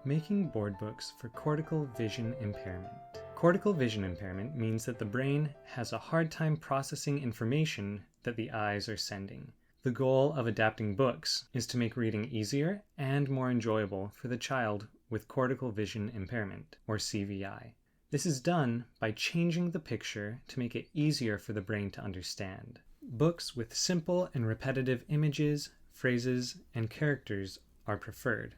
Making board books for cortical vision impairment. Cortical vision impairment means that the brain has a hard time processing information that the eyes are sending. The goal of adapting books is to make reading easier and more enjoyable for the child with cortical vision impairment, or CVI. This is done by changing the picture to make it easier for the brain to understand. Books with simple and repetitive images, phrases, and characters are preferred.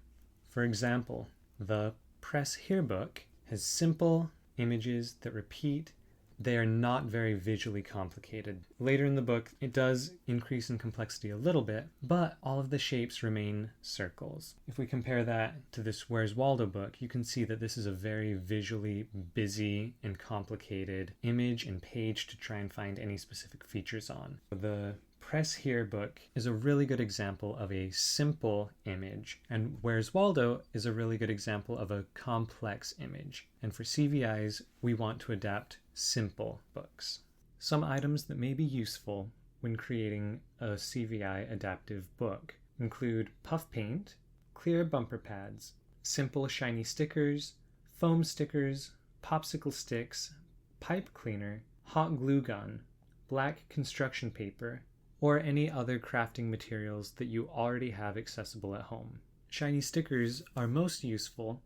For example, the Press Here book has simple images that repeat. They are not very visually complicated. Later in the book, it does increase in complexity a little bit, but all of the shapes remain circles. If we compare that to this Where's Waldo book, you can see that this is a very visually busy and complicated image and page to try and find any specific features on. The Press Here book is a really good example of a simple image, and Where's Waldo is a really good example of a complex image. And for CVIs, we want to adapt simple books. Some items that may be useful when creating a CVI adaptive book include puff paint, clear bumper pads, simple shiny stickers, foam stickers, popsicle sticks, pipe cleaner, hot glue gun, black construction paper, or any other crafting materials that you already have accessible at home. Shiny stickers are most useful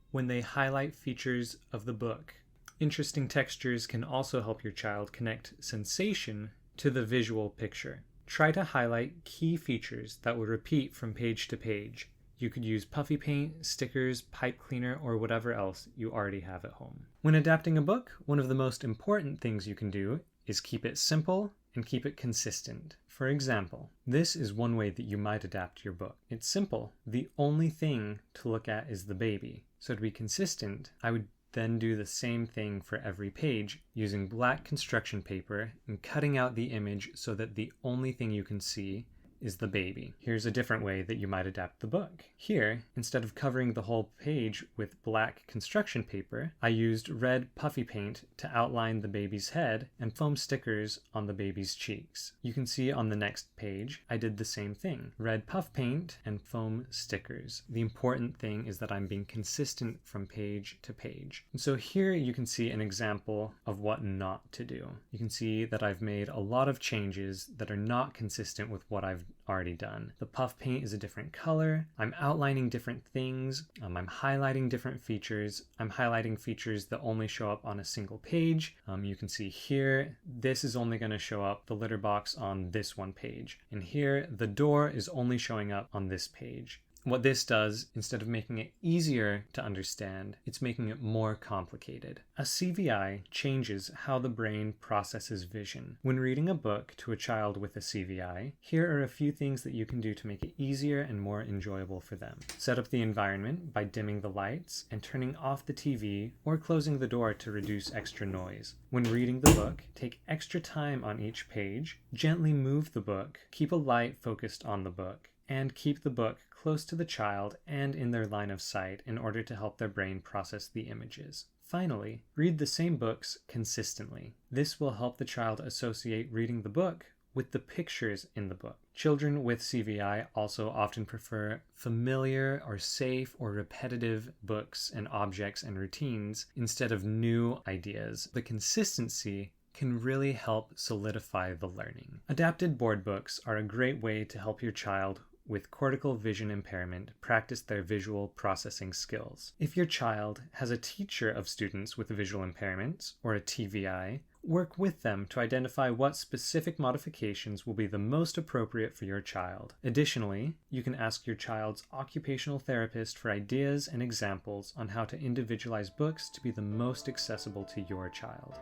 when they highlight features of the book. Interesting textures can also help your child connect sensation to the visual picture. Try to highlight key features that will repeat from page to page. You could use puffy paint, stickers, pipe cleaner, or whatever else you already have at home. When adapting a book, one of the most important things you can do is keep it simple and keep it consistent. For example, this is one way that you might adapt your book. It's simple. The only thing to look at is the baby. So to be consistent, I would then do the same thing for every page using black construction paper and cutting out the image so that the only thing you can see is the baby. Here's a different way that you might adapt the book. Here, instead of covering the whole page with black construction paper, I used red puffy paint to outline the baby's head and foam stickers on the baby's cheeks. You can see on the next page, I did the same thing. Red puff paint and foam stickers. The important thing is that I'm being consistent from page to page. And so here you can see an example of what not to do. You can see that I've made a lot of changes that are not consistent with what I've already done. The puff paint is a different color. I'm outlining different things. I'm highlighting different features. I'm highlighting features that only show up on a single page. You can see here, this is only going to show up the litter box on this one page. And here, the door is only showing up on this page. What this does, instead of making it easier to understand, it's making it more complicated. A CVI changes how the brain processes vision. When reading a book to a child with a CVI, here are a few things that you can do to make it easier and more enjoyable for them. Set up the environment by dimming the lights and turning off the TV or closing the door to reduce extra noise. When reading the book, take extra time on each page, gently move the book, keep a light focused on the book, and keep the book close to the child and in their line of sight in order to help their brain process the images. Finally, read the same books consistently. This will help the child associate reading the book with the pictures in the book. Children with CVI also often prefer familiar or safe or repetitive books and objects and routines instead of new ideas. The consistency can really help solidify the learning. Adapted board books are a great way to help your child with cortical vision impairment practice their visual processing skills. If your child has a teacher of students with visual impairments, or a TVI, work with them to identify what specific modifications will be the most appropriate for your child. Additionally, you can ask your child's occupational therapist for ideas and examples on how to individualize books to be the most accessible to your child.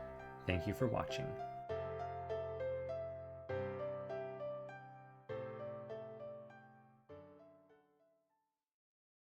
Thank you for watching.